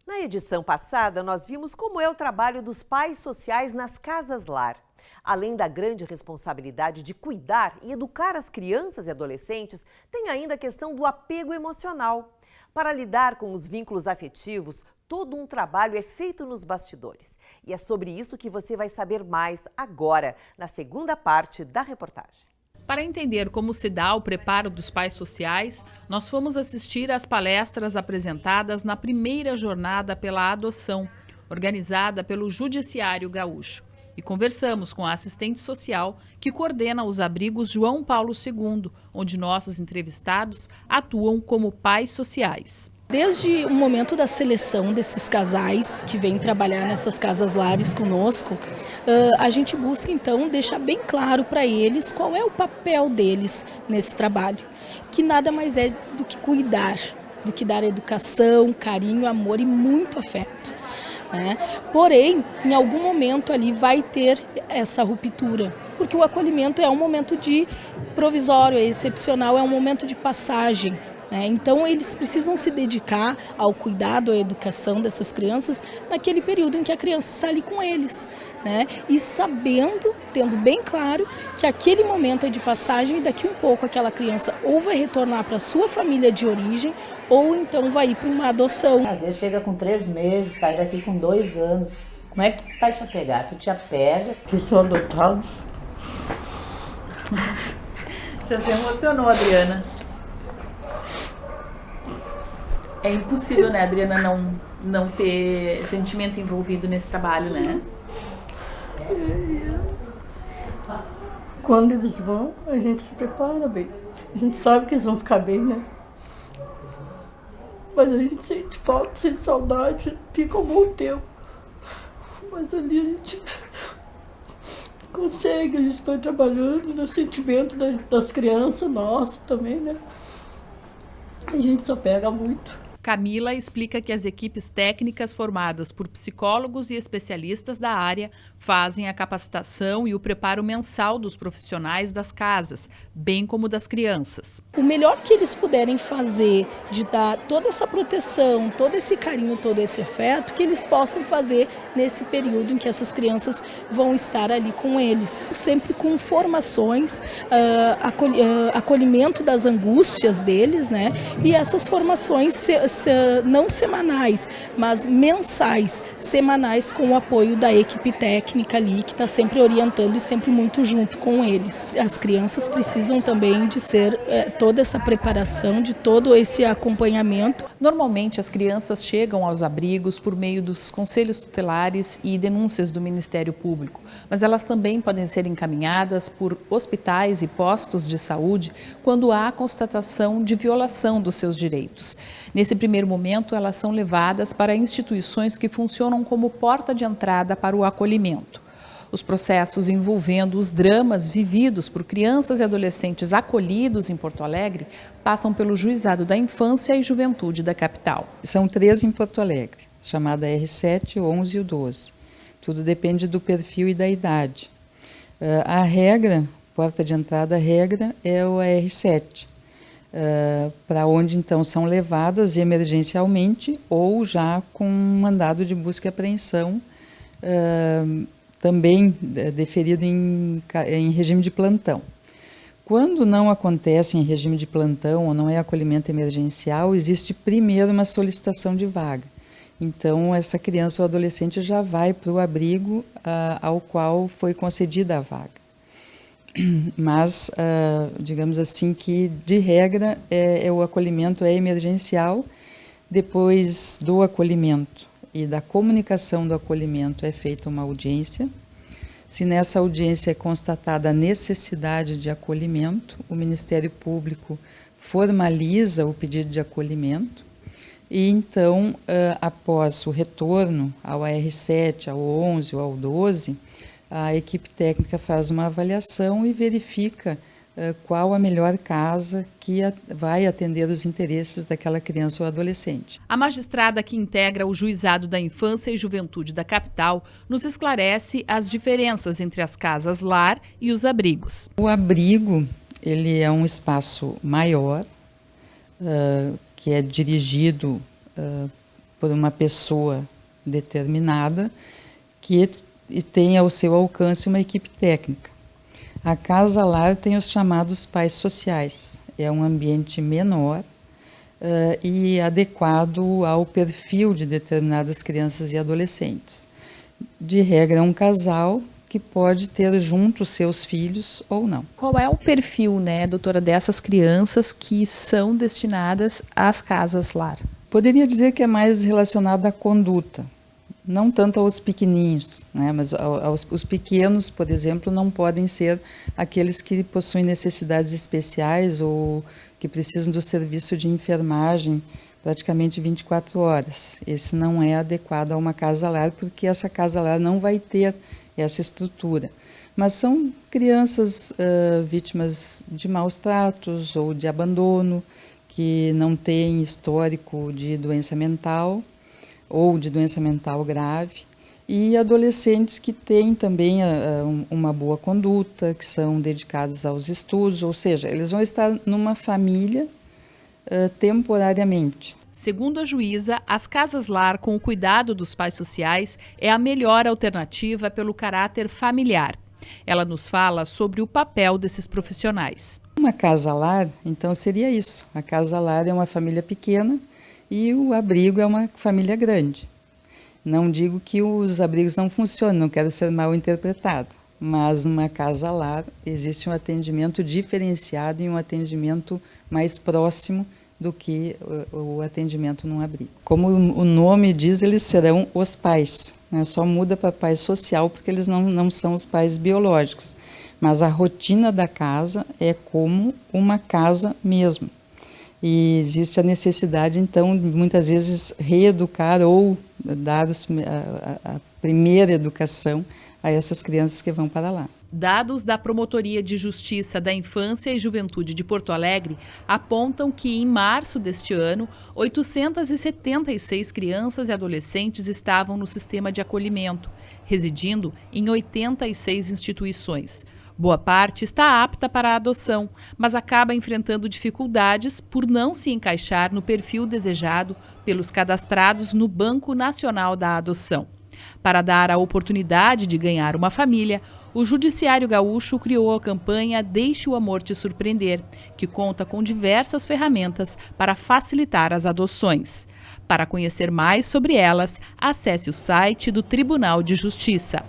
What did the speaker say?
Na edição passada, nós vimos como é o trabalho dos pais sociais nas casas-lar. Além da grande responsabilidade de cuidar e educar as crianças e adolescentes, tem ainda a questão do apego emocional. Para lidar com os vínculos afetivos, todo um trabalho é feito nos bastidores. E é sobre isso que você vai saber mais agora, na segunda parte da reportagem. Para entender como se dá o preparo dos pais sociais, nós fomos assistir às palestras apresentadas na primeira jornada pela adoção, organizada pelo Judiciário Gaúcho. E conversamos com a assistente social que coordena os abrigos João Paulo II, onde nossos entrevistados atuam como pais sociais. Desde o momento da seleção desses casais que vêm trabalhar nessas casas lares conosco, a gente busca então deixar bem claro para eles qual é o papel deles nesse trabalho, que nada mais é do que cuidar, do que dar educação, carinho, amor e muito afeto. Porém, em algum momento ali vai ter essa ruptura, porque o acolhimento é um momento de provisório, é excepcional, é um momento de passagem. Então eles precisam se dedicar ao cuidado, à educação dessas crianças naquele período em que a criança está ali com eles, e sabendo, tendo bem claro que aquele momento é de passagem e daqui um pouco aquela criança ou vai retornar para a sua família de origem ou então vai ir para uma adoção. Às vezes chega com 3 meses, sai daqui com 2 anos. Como é que tu vai te apegar? Tu te apega? Que são adotados. Já se emocionou, Adriana. É impossível, né, Adriana, não ter sentimento envolvido nesse trabalho, né? Quando eles vão, a gente se prepara bem. A gente sabe que eles vão ficar bem, né? Mas a gente sente falta, sente saudade, fica um bom tempo. Mas ali a gente consegue, a gente vai trabalhando no sentimento das crianças, nossa também, né? A gente só pega muito. Camila explica que as equipes técnicas formadas por psicólogos e especialistas da área fazem a capacitação e o preparo mensal dos profissionais das casas, bem como das crianças. O melhor que eles puderem fazer de dar toda essa proteção, todo esse carinho, todo esse afeto, que eles possam fazer nesse período em que essas crianças vão estar ali com eles. Sempre com formações, acolhimento das angústias deles, e essas formações não semanais, mas mensais, semanais, com o apoio da equipe técnica ali, que está sempre orientando e sempre muito junto com eles. As crianças precisam também de ser toda essa preparação, de todo esse acompanhamento. Normalmente as crianças chegam aos abrigos por meio dos conselhos tutelares e denúncias do Ministério Público, mas elas também podem ser encaminhadas por hospitais e postos de saúde quando há constatação de violação dos seus direitos. Nesse primeiro momento, elas são levadas para instituições que funcionam como porta de entrada para o acolhimento. Os processos envolvendo os dramas vividos por crianças e adolescentes acolhidos em Porto Alegre passam pelo Juizado da Infância e Juventude da capital. São 3 em Porto Alegre, chamada R7, 11 e o 12. Tudo depende do perfil e da idade. A regra, porta de entrada, a regra é o R7. Para onde então são levadas emergencialmente ou já com mandado de busca e apreensão, também deferido em regime de plantão. Quando não acontece em regime de plantão ou não é acolhimento emergencial, existe primeiro uma solicitação de vaga. Então essa criança ou adolescente já vai para o abrigo ao qual foi concedida a vaga. Mas, digamos assim, que de regra o acolhimento é emergencial. Depois do acolhimento e da comunicação do acolhimento é feita uma audiência. Se nessa audiência é constatada a necessidade de acolhimento, o Ministério Público formaliza o pedido de acolhimento e então, após o retorno ao AR7, ao 11 ou ao 12, a equipe técnica faz uma avaliação e verifica qual a melhor casa que vai atender os interesses daquela criança ou adolescente. A magistrada que integra o Juizado da Infância e Juventude da capital nos esclarece as diferenças entre as casas-lar e os abrigos. O abrigo, ele é um espaço maior, que é dirigido por uma pessoa determinada que tenha ao seu alcance uma equipe técnica. A Casa Lar tem os chamados pais sociais. É um ambiente menor e adequado ao perfil de determinadas crianças e adolescentes. De regra, é um casal que pode ter junto seus filhos ou não. Qual é o perfil, doutora, dessas crianças que são destinadas às casas lar? Poderia dizer que é mais relacionado à conduta, não tanto aos pequeninhos, mas os pequenos, por exemplo, não podem ser aqueles que possuem necessidades especiais ou que precisam do serviço de enfermagem praticamente 24 horas. Esse não é adequado a uma casa lar, porque essa casa lar não vai ter essa estrutura. Mas são crianças vítimas de maus tratos ou de abandono, que não têm histórico de doença mental ou de doença mental grave, e adolescentes que têm também uma boa conduta, que são dedicados aos estudos, ou seja, eles vão estar numa família temporariamente. Segundo a juíza, as casas-lar com o cuidado dos pais sociais é a melhor alternativa pelo caráter familiar. Ela nos fala sobre o papel desses profissionais. Uma casa-lar, então, seria isso. A casa-lar é uma família pequena e o abrigo é uma família grande. Não digo que os abrigos não funcionem, não quero ser mal interpretado, mas numa casa-lar existe um atendimento diferenciado e um atendimento mais próximo do que o atendimento num abrigo. Como o nome diz, eles serão os pais, só muda para pai social porque eles não são os pais biológicos, mas a rotina da casa é como uma casa mesmo. E existe a necessidade, então, de muitas vezes reeducar ou dar a primeira educação a essas crianças que vão para lá. Dados da Promotoria de Justiça da Infância e Juventude de Porto Alegre apontam que, em março deste ano, 876 crianças e adolescentes estavam no sistema de acolhimento, residindo em 86 instituições. Boa parte está apta para a adoção, mas acaba enfrentando dificuldades por não se encaixar no perfil desejado pelos cadastrados no Banco Nacional da Adoção. Para dar a oportunidade de ganhar uma família, o Judiciário Gaúcho criou a campanha Deixe o Amor Te Surpreender, que conta com diversas ferramentas para facilitar as adoções. Para conhecer mais sobre elas, acesse o site do Tribunal de Justiça.